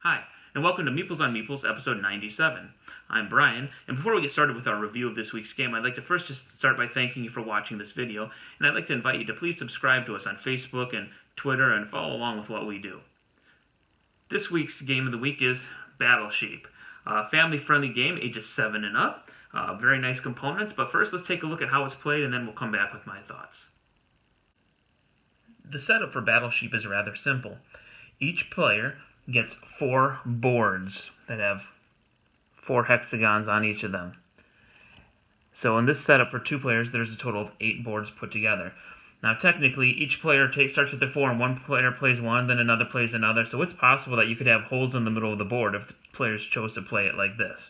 Hi, and welcome to Meeples on Meeples, episode 97. I'm Brian, and before we get started with our review of this week's game, I'd like to first just start by thanking you for watching this video, and I'd like to invite you to please subscribe to us on Facebook and Twitter and follow along with what we do. This week's game of the week is Battle Sheep, a family-friendly game, ages 7 and up. Very nice components, but first let's take a look at how it's played, and then we'll come back with my thoughts. The setup for Battle Sheep is rather simple. Each player gets 4 boards that have 4 hexagons on each of them. So in this setup for 2 players, there's a total of 8 boards put together. Now technically, each player starts with their 4, and one player plays one, then another plays another, so it's possible that you could have holes in the middle of the board if the players chose to play it like this.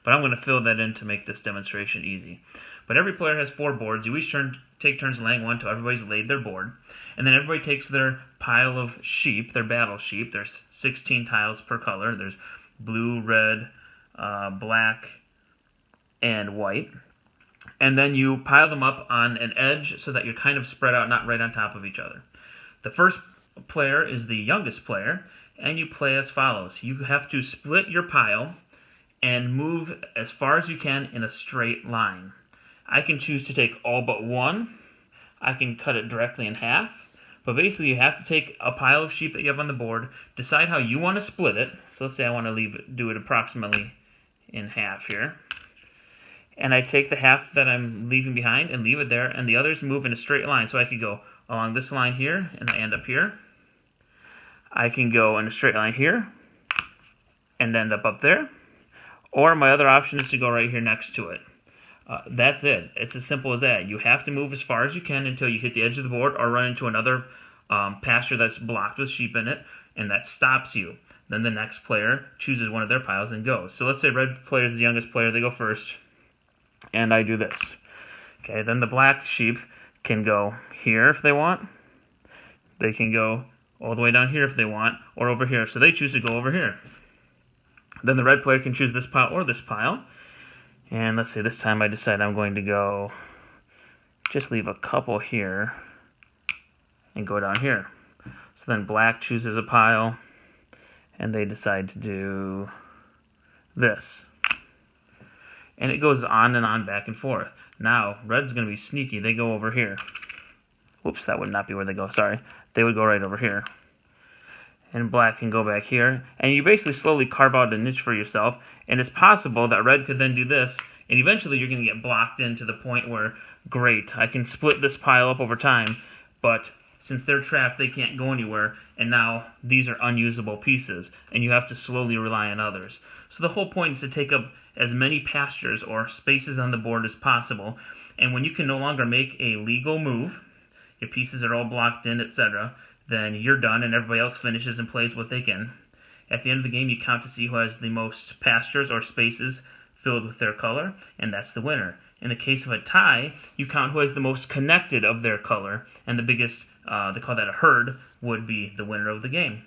But I'm going to fill that in to make this demonstration easy. But every player has 4 boards. You each take turns laying one until everybody's laid their board. And then everybody takes their pile of sheep, their battle sheep. There's 16 tiles per color. There's blue, red, black, and white. And then you pile them up on an edge so that you're kind of spread out, not right on top of each other. The first player is the youngest player, and you play as follows. You have to split your pile and move as far as you can in a straight line. I can choose to take all but one. I can cut it directly in half. But basically, you have to take a pile of sheep that you have on the board, decide how you want to split it. So let's say I want to do it approximately in half here. And I take the half that I'm leaving behind and leave it there, and the others move in a straight line. So I could go along this line here, and I end up here. I can go in a straight line here, and end up there. Or my other option is to go right here next to it. That's it. It's as simple as that. You have to move as far as you can until you hit the edge of the board or run into another pasture that's blocked with sheep in it, and that stops you. Then the next player chooses one of their piles and goes. So let's say red player is the youngest player. They go first, and I do this. Okay. Then the black sheep can go here if they want. They can go all the way down here if they want, or over here. So they choose to go over here. Then the red player can choose this pile or this pile. And let's say this time I decide I'm going to go, just leave a couple here and go down here. So then black chooses a pile and they decide to do this. And it goes on and on, back and forth. Now, red's going to be sneaky. They go over here. Whoops, that would not be where they go, sorry. They would go right over here. And black can go back here, and you basically slowly carve out a niche for yourself, and it's possible that red could then do this, and eventually you're going to get blocked in to the point where, great, I can split this pile up over time, but since they're trapped, they can't go anywhere, and now these are unusable pieces, and you have to slowly rely on others. So the whole point is to take up as many pastures or spaces on the board as possible, and when you can no longer make a legal move, your pieces are all blocked in, etc., then you're done and everybody else finishes and plays what they can. At the end of the game, you count to see who has the most pastures or spaces filled with their color, and that's the winner. In the case of a tie, you count who has the most connected of their color, and the biggest, they call that a herd, would be the winner of the game.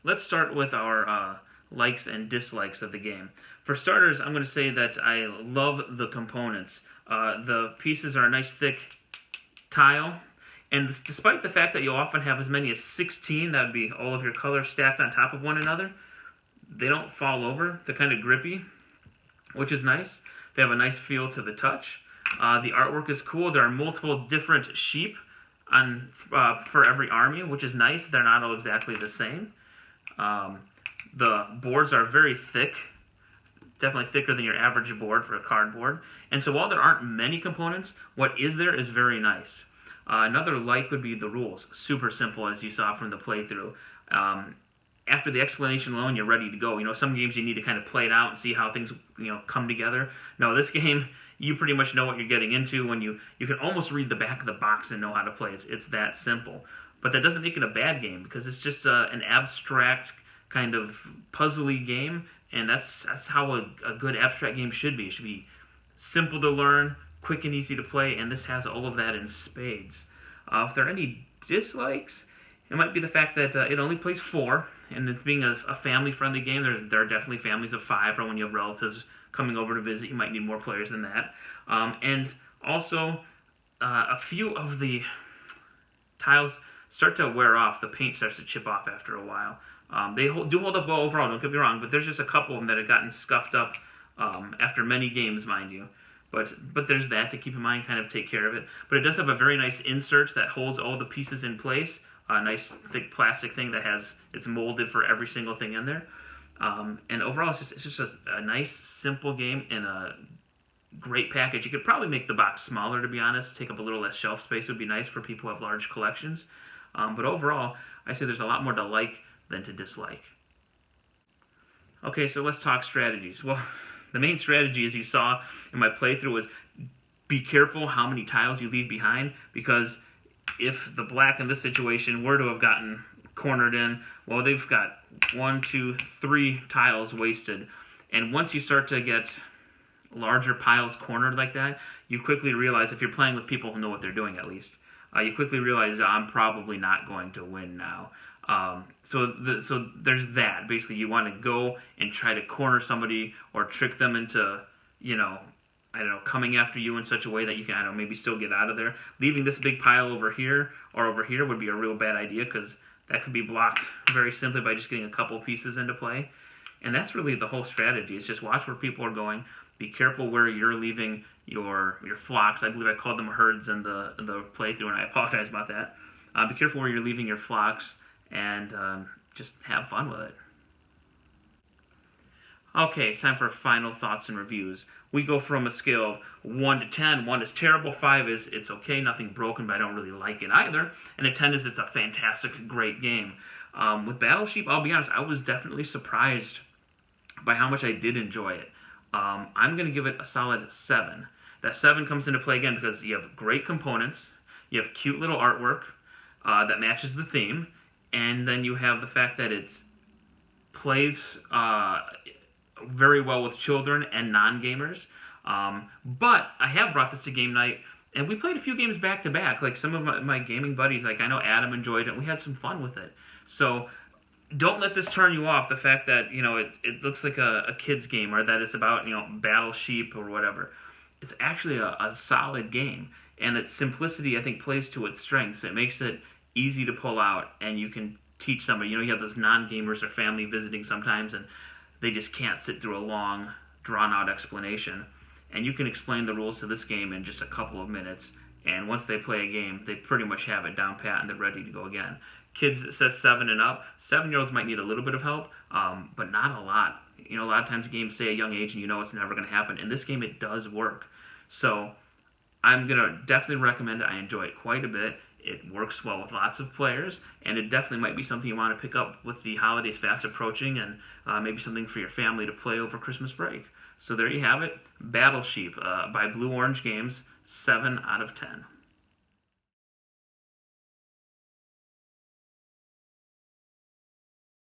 Let's start with our likes and dislikes of the game. For starters, I'm going to say that I love the components. The pieces are a nice thick tile. And despite the fact that you'll often have as many as 16, that would be all of your colors stacked on top of one another, they don't fall over. They're kind of grippy, which is nice. They have a nice feel to the touch. The artwork is cool. There are multiple different sheep for every army, which is nice. They're not all exactly the same. The boards are very thick, definitely thicker than your average board for a cardboard. And so while there aren't many components, what is there is very nice. Another like would be the rules. Super simple, as you saw from the playthrough. After the explanation alone, you're ready to go. You know, some games you need to kind of play it out and see how things, come together. No, this game, you pretty much know what you're getting into when you can almost read the back of the box and know how to play. It's that simple. But that doesn't make it a bad game, because it's just an abstract kind of puzzly game, and that's how a good abstract game should be. It should be simple to learn, quick and easy to play, and this has all of that in spades. If there are any dislikes, it might be the fact that it only plays 4, and it's being a family-friendly game. There are definitely families of 5, or when you have relatives coming over to visit, you might need more players than that. And also, a few of the tiles start to wear off. The paint starts to chip off after a while. Do hold up well overall, don't get me wrong, but there's just a couple of them that have gotten scuffed up after many games, mind you. But there's that to keep in mind, kind of take care of it. But it does have a very nice insert that holds all the pieces in place. A nice thick plastic thing that it's molded for every single thing in there. And overall, it's just a nice, simple game and a great package. You could probably make the box smaller, to be honest. Take up a little less shelf space would be nice for people who have large collections. But overall, I say there's a lot more to like than to dislike. Okay, so let's talk strategies. Well, the main strategy, as you saw in my playthrough, was be careful how many tiles you leave behind, because if the black in this situation were to have gotten cornered in, well, they've got 1, 2, 3 tiles wasted. And once you start to get larger piles cornered like that, you quickly realize, if you're playing with people who know what they're doing at least, you quickly realize I'm probably not going to win now. So there's that. Basically, you want to go and try to corner somebody or trick them into, I don't know, coming after you in such a way that you can, I don't know, maybe still get out of there. Leaving this big pile over here or over here would be a real bad idea, because that could be blocked very simply by just getting a couple pieces into play. And that's really the whole strategy. It's just watch where people are going. Be careful where you're leaving your flocks. I believe I called them herds in the playthrough, and I apologize about that. Be careful where you're leaving your flocks, and just have fun with it. Okay, it's time for final thoughts and reviews. We go from a scale of 1 to 10. 1 is terrible, 5 is it's okay, nothing broken, but I don't really like it either. And a 10 is it's a fantastic, great game. With Battle Sheep, I'll be honest, I was definitely surprised by how much I did enjoy it. I'm going to give it a solid 7. That 7 comes into play again because you have great components, you have cute little artwork that matches the theme, and then you have the fact that it plays very well with children and non-gamers. But I have brought this to game night, and we played a few games back to back. Like some of my gaming buddies, like I know Adam enjoyed it. We had some fun with it. So don't let this turn you off, the fact that it looks like a kid's game, or that it's about Battle Sheep or whatever. It's actually a solid game, and its simplicity, I think, plays to its strengths. It makes it easy to pull out, and you can teach somebody. You have those non-gamers or family visiting sometimes, and they just can't sit through a long, drawn-out explanation. And you can explain the rules to this game in just a couple of minutes, and once they play a game, they pretty much have it down pat, and they're ready to go again. Kids, it says 7 and up. 7-year-olds might need a little bit of help, but not a lot. A lot of times games say a young age, and it's never going to happen. In this game, it does work. So I'm going to definitely recommend it. I enjoy it quite a bit. It works well with lots of players, and it definitely might be something you want to pick up with the holidays fast approaching, and maybe something for your family to play over Christmas break. So there you have it. Battle Sheep by Blue Orange Games, 7 out of 10.